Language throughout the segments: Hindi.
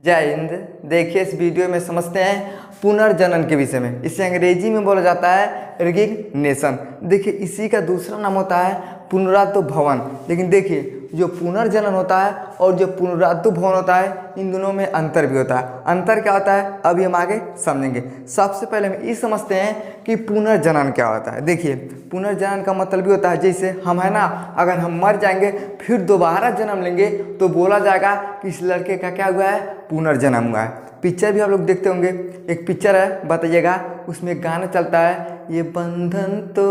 जय हिंद। देखिए इस वीडियो में समझते हैं पुनर्जनन के विषय में। इसे अंग्रेजी में बोला जाता है रिकग्निशन। देखिए इसी का दूसरा नाम होता है पुनरात्व भवन। लेकिन देखिए जो पुनर्जनन होता है और जो पुनरात्व भवन होता है इन दोनों में अंतर भी होता है। अंतर क्या होता है अभी हम आगे समझेंगे। सबसे पहले हम ये समझते हैं कि पुनर्जनन क्या होता है। देखिए पुनर्जनन का मतलब भी होता है जैसे हम है ना, अगर हम मर जाएंगे फिर दोबारा जन्म लेंगे तो बोला जाएगा कि इस लड़के का क्या हुआ है, पुनर्जन्म हुआ है। पिक्चर भी आप लोग देखते होंगे, एक पिक्चर है बताइएगा, उसमें गाना चलता है ये बंधन तो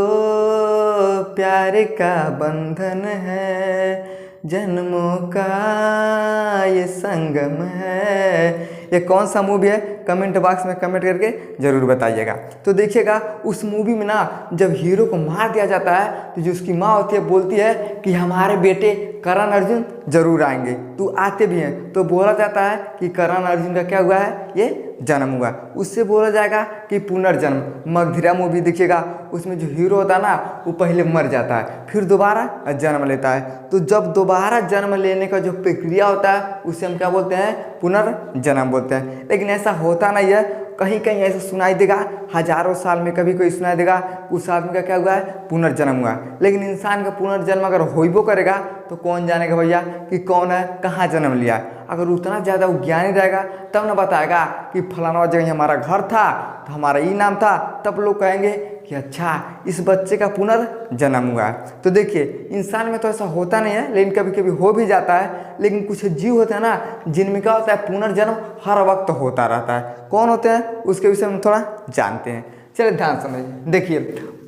प्यार का बंधन है, जन्मों का ये संगम है। ये कौन सा मूवी है कमेंट बॉक्स में कमेंट करके ज़रूर बताइएगा। तो देखिएगा उस मूवी में ना जब हीरो को मार दिया जाता है तो जो उसकी माँ होती है बोलती है कि हमारे बेटे करण अर्जुन जरूर आएंगे, तो आते भी हैं। तो बोला जाता है कि करण अर्जुन का क्या हुआ है, ये जन्म हुआ। उससे बोला जाएगा कि पुनर्जन्म। मगधीरा मूवी देखिएगा, उसमें जो हीरो होता है ना वो पहले मर जाता है फिर दोबारा जन्म लेता है। तो जब दोबारा जन्म लेने का जो प्रक्रिया होता है उसे हम क्या बोलते हैं, पुनर्जन्म बोलते हैं। लेकिन ऐसा होता नहीं है, कहीं कहीं ऐसा सुनाई देगा, हजारों साल में कभी कोई सुनाई देगा उस आदमी का क्या हुआ है, पुनर्जन्म हुआ। लेकिन इंसान का पुनर्जन्म अगर होइबो करेगा तो कौन जानेगा भैया कि कौन है, कहाँ जन्म लिया है। अगर उतना ज़्यादा वो ज्ञानी रहेगा तब ना बताएगा कि फलाना जगह हमारा घर था तो हमारा ये नाम था, तब लोग कहेंगे कि अच्छा इस बच्चे का पुनर्जन्म हुआ है। तो देखिए इंसान में तो ऐसा होता नहीं है, लेकिन कभी कभी हो भी जाता है। लेकिन कुछ जीव होते हैं ना जिनमें क्या होता है, पुनर्जन्म हर वक्त होता रहता है। कौन होते हैं उसके विषय में थोड़ा जानते हैं। चलिए ध्यान समझिए। देखिए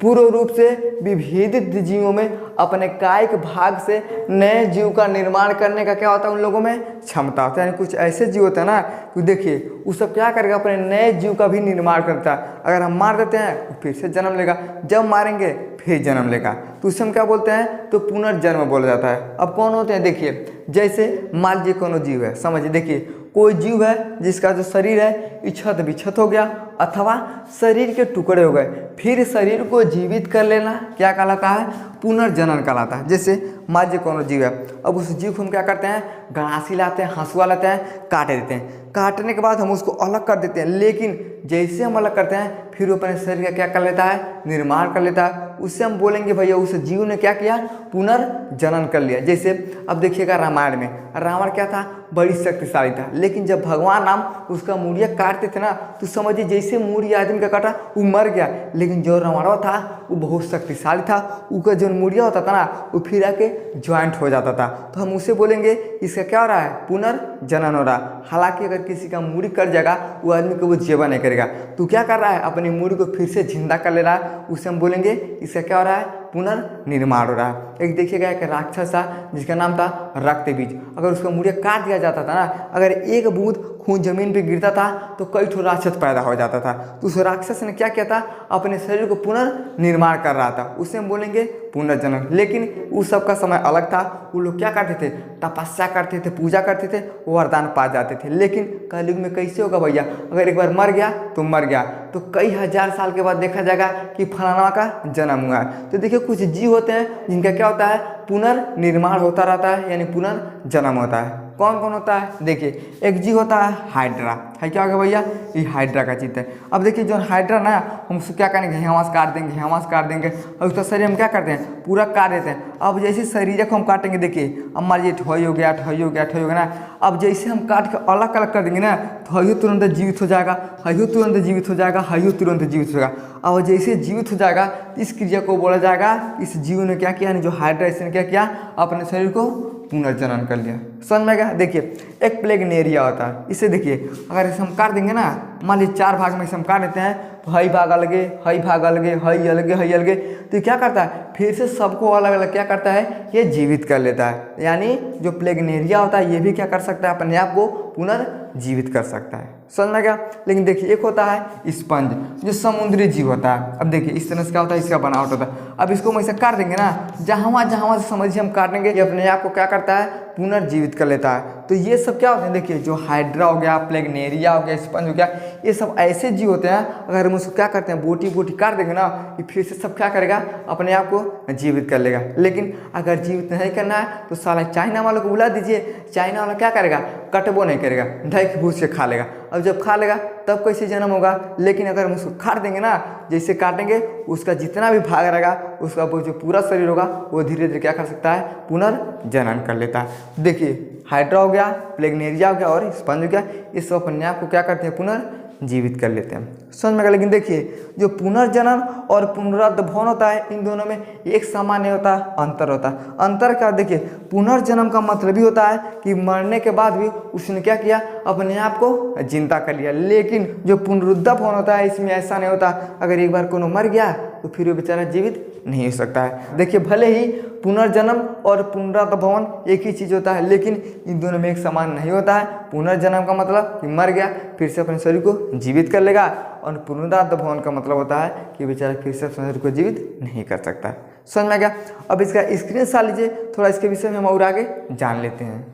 पूर्ण रूप से विभेदित जीवों में अपने कायिक भाग से नए जीव का निर्माण करने का क्या होता है, उन लोगों में क्षमता होता है। यानी कुछ ऐसे जीव होते हैं ना कि देखिए वो सब क्या करेगा, अपने नए जीव का भी निर्माण करता है। अगर हम मार देते हैं तो फिर से जन्म लेगा, जब मारेंगे फिर जन्म लेगा, तो उसे हम क्या बोलते हैं, तो पुनर्जन्म बोला जाता है। अब कौन होते हैं, देखिए जैसे मान लीजिए कोनो जीव है, समझिए देखिए कोई जीव है जिसका जो शरीर है इच्छत विक्षत हो गया अथवा शरीर के टुकड़े हो गए, फिर शरीर को जीवित कर लेना क्या कहलाता है, पुनर्जनन कहलाता है। जैसे मान लीजिए कोनो जीव है, अब उस जीव को हम क्या करते हैं, गणासी लाते हैं, हंसुआ लाते हैं, काट देते हैं। काटने के बाद हम उसको अलग कर देते हैं, लेकिन जैसे हम अलग करते हैं फिर वो अपने शरीर का क्या कर लेता है, निर्माण कर लेता है। उससे हम बोलेंगे भैया उस जीव ने क्या किया, पुनर्जनन कर लिया। जैसे अब देखिएगा रामायण में, रावण क्या था, बड़ी शक्तिशाली था, लेकिन जब भगवान राम उसका मूड़िया काटते थे ना तो समझिए जैसे मूड़ी आदमी का काटा वो मर गया, लेकिन जो रावण था वो बहुत शक्तिशाली था, उसका जो मूड़िया होता था ना वो फिर आके ज्वाइंट हो जाता था। तो हम उसे बोलेंगे इसका क्या हो रहा है, पुनर्जनन हो रहा है। हालांकि अगर किसी का मूड़ी कट जाएगा वो आदमी को वो जेबा नहीं करेगा, तो क्या कर रहा है, अपनी मूड़ी को फिर से जिंदा कर ले रहा है। उसे हम बोलेंगे इसका क्या हो रहा है, पुनर्निर्माण हो रहा है। एक देखिएगा एक राक्षस था जिसका नाम था रक्तबीज। अगर उसका मूड़िया काट दिया जाता था ना, अगर एक बूंद खून जमीन पे गिरता था तो कई ठो राक्षस पैदा हो जाता था। तो उस राक्षस ने क्या किया था, अपने शरीर को पुनर्निर्माण कर रहा था, उसे हम बोलेंगे पुनर्जन्म। लेकिन उस सब का समय अलग था, वो लोग क्या करते थे, तपस्या करते थे, पूजा करते थे, वरदान पा जाते थे। लेकिन कलयुग में कैसे होगा भैया, अगर एक बार मर गया तो मर गया, तो कई हजार साल के बाद देखा जाएगा कि फलाना का जन्म हुआ है। तो देखिए कुछ जीव होते हैं जिनका क्या होता है, पुनर्निर्माण होता रहता है, यानी पुनर्जन्म होता है। कौन कौन होता है, देखिए एक जीव होता है हाइड्रा, है क्या होगा भैया, ये हाइड्रा का चित्र है। अब देखिए जो हाइड्रा ना हम उसको क्या करेंगे, यहाँ से काट देंगे, यहाँ से काट देंगे, और उसका शरीर हम क्या करते हैं, पूरा काट देते हैं। अब जैसे शरीर को हम काटेंगे, देखिए अब मान लीजिए ठोई हो गया, ठोई हो गया, ठोई हो गया ना, अब जैसे हम काट के अलग अलग कर देंगे ना तो हयो तुरंत जीवित हो जाएगा, हयो तुरंत जीवित हो जाएगा, हयो तुरंत जीवित हो जाएगा। अब जैसे जीवित हो जाएगा इस क्रिया को बोला जाएगा इस जीव ने क्या किया, जो हाइड्रा इसने क्या किया, अपने शरीर को पुनर्जनन कर लिया। समझ में गया। देखिए एक प्लेगनेरिया होता है, इसे देखिए अगर इसे हम काट देंगे ना, मान लीजिए 4 भाग में इसे हम काट देते हैं, तो हई भाग अलगे, हई भाग अलगे, हई अलगे, हई अलगे, तो क्या करता है, फिर से सबको अलग अलग क्या करता है, ये जीवित कर लेता है। यानी जो प्लेगनेरिया होता है ये भी क्या कर सकता है, अपने आप को पुनर्जीवित कर सकता है। समझ में गया। लेकिन देखिए एक होता है स्पंज, जो समुद्री जीव होता है। अब देखिए इस तरह से क्या होता है, इसका बनावट होता है। अब इसको हम ऐसे काट देंगे ना, जहाँ से समझिए हम काटेंगे, ये अपने आप को क्या करता है, पुनर्जीवित कर लेता है। तो ये सब क्या होते हैं, देखिए जो हाइड्रा हो गया, प्लेगनेरिया हो गया, स्पंज हो गया, ये सब ऐसे जीव होते हैं, अगर हम उसको क्या करते हैं बोटी बोटी काट देंगे ना, ये फिर से सब क्या करेगा, अपने आप को जीवित कर लेगा। लेकिन अगर जीवित नहीं करना है तो साला चाइना वालों को बुला दीजिए, चाइना वाला क्या करेगा, कटबो नहीं करेगा, ढक भूस के खा लेगा। अब जब खा लेगा तब कैसे जन्म होगा। लेकिन अगर हम उसको काट देंगे ना, जैसे काटेंगे उसका जितना भी भाग रहेगा, उसका वो जो पूरा शरीर होगा वो धीरे धीरे क्या कर सकता है, पुनर्जनन कर लेता है। देखिए हाइड्रा हो गया, प्लेगनेरिया हो गया और स्पंज हो गया, ये सब अपने आप को क्या करते हैं, पुनर्जीवित कर लेते हैं। समझ में आएगा। लेकिन देखिए जो पुनर्जनन और पुनरुद्भवन होता है, इन दोनों में एक सामान्य होता है, अंतर होता है। अंतर क्या, देखिए पुनर्जन्म का मतलब ही होता है कि मरने के बाद भी उसने क्या किया, अपने आप को जिंदा कर लिया। लेकिन जो पुनरुद्भवन होता है, इसमें ऐसा नहीं होता। अगर एक बार कोनो मर गया तो फिर वो बेचारा जीवित नहीं हो सकता है। देखिए भले ही पुनर्जन्म और पुनरुद्भवन एक ही चीज़ होता है, लेकिन इन दोनों में एक समान नहीं होता है। पुनर्जन्म का मतलब कि मर गया फिर से अपने शरीर को जीवित कर लेगा, और पुनरुद्भवन का मतलब होता है कि बेचारा फिर से अपने शरीर को जीवित नहीं कर सकता है। समझ में आ गया। अब इसका स्क्रीनशॉट लीजिए, थोड़ा इसके विषय में हम और आगे जान लेते हैं।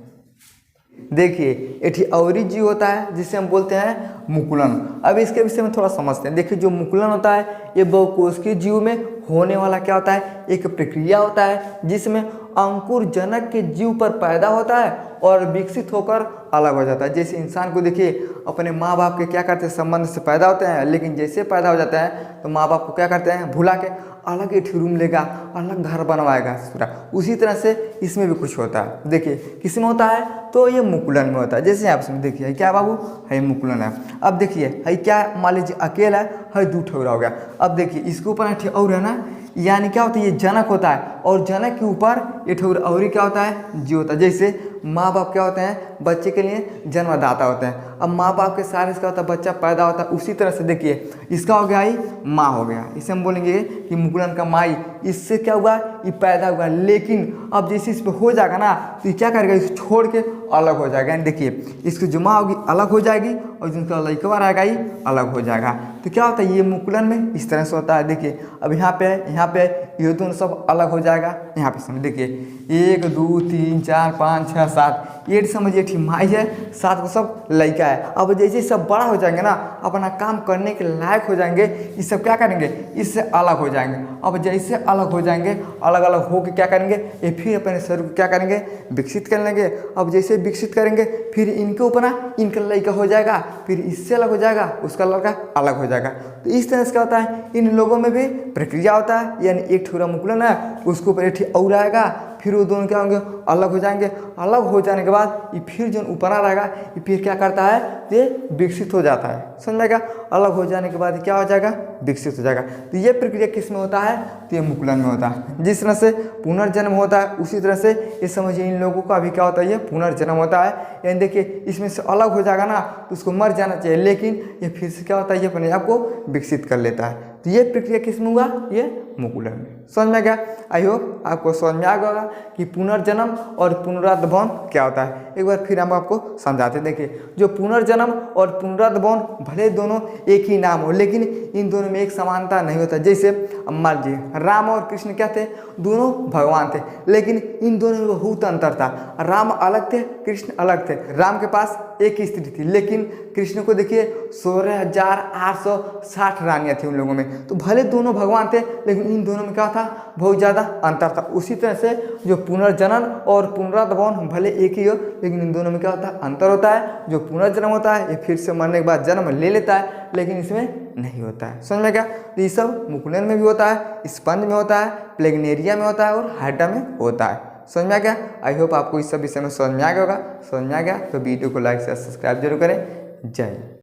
देखिए एक अवरी जीव होता है जिसे हम बोलते हैं मुकुलन। अब इसके विषय में थोड़ा समझते हैं। देखिए जो मुकुलन होता है, ये बहुकोशिकीय जीव में होने वाला क्या होता है, एक प्रक्रिया होता है जिसमें अंकुर जनक के जीव पर पैदा होता है और विकसित होकर अलग हो जाता है। जैसे इंसान को देखिए अपने माँ बाप के क्या करते हैं, संबंध से पैदा होते हैं, लेकिन जैसे पैदा हो जाता है तो माँ बाप को क्या करते हैं, भुला के अलग एक रूम लेगा, अलग घर बनवाएगा पूरा। उसी तरह से इसमें भी कुछ होता है। देखिए किस में होता है, तो ये मुकुलन में होता है। जैसे आप इसमें देखिए क्या बाबू है, मुकुलन है। अब देखिए है क्या, मान लीजिए अकेला है, दो ठौरा हो गया। अब देखिए इसके ऊपर और है ना, यानी क्या होता है, ये जनक होता है, और जनक के ऊपर ये ठौरा और क्या होता है, जीव होता है। जैसे माँ बाप क्या होते हैं, बच्चे के लिए जन्मदाता होते हैं। अब माँ बाप के सहारे से क्या होता है, बच्चा पैदा होता है। उसी तरह से देखिए इसका हो गया, ही माँ हो गया, इसे हम बोलेंगे कि मुकुलन का माई। इससे क्या हुआ, ये पैदा हुआ। लेकिन अब जैसे इस पर हो जाएगा ना, तो ये क्या करेगा, इसे छोड़ के अलग हो जाएगा। देखिए इसकी जो माँ होगी अलग हो जाएगी, और जिनका लड़का रहेगा ये अलग हो जाएगा। तो क्या होता है, ये मुकुलन में इस तरह से होता है। देखिए अब यहाँ पे ये दोनों सब अलग हो जाएगा। यहाँ पे समझ देखिए 1 2 3 4 5 6 7, ये समझिए ठीक माई है, 7 को सब लड़का है। अब जैसे सब बड़ा हो जाएंगे ना, अपना काम करने के लायक हो जाएंगे, ये सब क्या करेंगे, इससे अलग हो जाएंगे। अब जैसे अलग हो जाएंगे, अलग अलग होकर क्या करेंगे, ये फिर अपने शरीर को क्या करेंगे, विकसित कर लेंगे। अब जैसे विकसित करेंगे, फिर इनके ऊपर ना इनका लड़का हो जाएगा, फिर इससे अलग हो जाएगा, उसका लड़का अलग हो जाएगा। तो इस तरह से क्या होता है, इन लोगों में भी प्रक्रिया होता है। यानी एक ठुरा मुकुलन है, उसके ऊपर एक और आएगा, फिर वो दोनों क्या होंगे, अलग हो जाएंगे। अलग हो जाने के बाद ये फिर जो ऊपर आ रहेगा, ये फिर क्या करता है, ये विकसित हो जाता है। समझेगा, अलग हो जाने के बाद ये क्या हो जाएगा, विकसित हो जाएगा। तो ये प्रक्रिया किस में होता है, तो ये मुकुलन में होता है। जिस तरह से पुनर्जन्म होता है, उसी तरह से ये समझिए इन लोगों का भी क्या होता है, ये पुनर्जन्म होता है। यानी देखिए इसमें से अलग हो जाएगा ना, तो उसको मर जाना चाहिए, लेकिन ये फिर से क्या होता है, ये अपने आप को विकसित कर लेता है। तो ये प्रक्रिया किस में हुआ, ये मुकुलन में। समझ में गया। आई होप आपको समझ में आ गया होगा कि पुनर्जन्म और पुनरुद्भवन क्या होता है। एक बार फिर हम आपको समझाते हैं। देखिए जो पुनर्जन्म और पुनरुद्भवन भले दोनों एक ही नाम हो, लेकिन इन दोनों में एक समानता नहीं होता। जैसे मान लीजिए राम और कृष्ण क्या थे, दोनों भगवान थे, लेकिन इन दोनों में बहुत अंतर था। राम अलग थे, कृष्ण अलग थे। राम के पास एक ही स्त्री थी, लेकिन कृष्ण को देखिए 16,860 रानियाँ थी उन लोगों में। तो भले दोनों भगवान थे, लेकिन इन दोनों में क्या था, बहुत ज़्यादा अंतर था। उसी तरह से जो पुनर्जनन और पुनरुद्भवन भले एक ही हो, लेकिन इन दोनों में क्या होता है, अंतर होता है। जो पुनर्जन्म होता है, ये फिर से मरने के बाद जन्म ले लेता है, लेकिन इसमें नहीं होता है। समझ में क्या। तो ये सब मुकुलन में भी होता है, स्पंज में होता है, प्लेगनेरिया में होता है और हाइड्रा में होता है। समझ में आ गया। आई होप आपको इस सब विषय में समझ में आ गया होगा। समझ में आ गया तो वीडियो को लाइक से सब्सक्राइब जरूर करें। जय हिंद।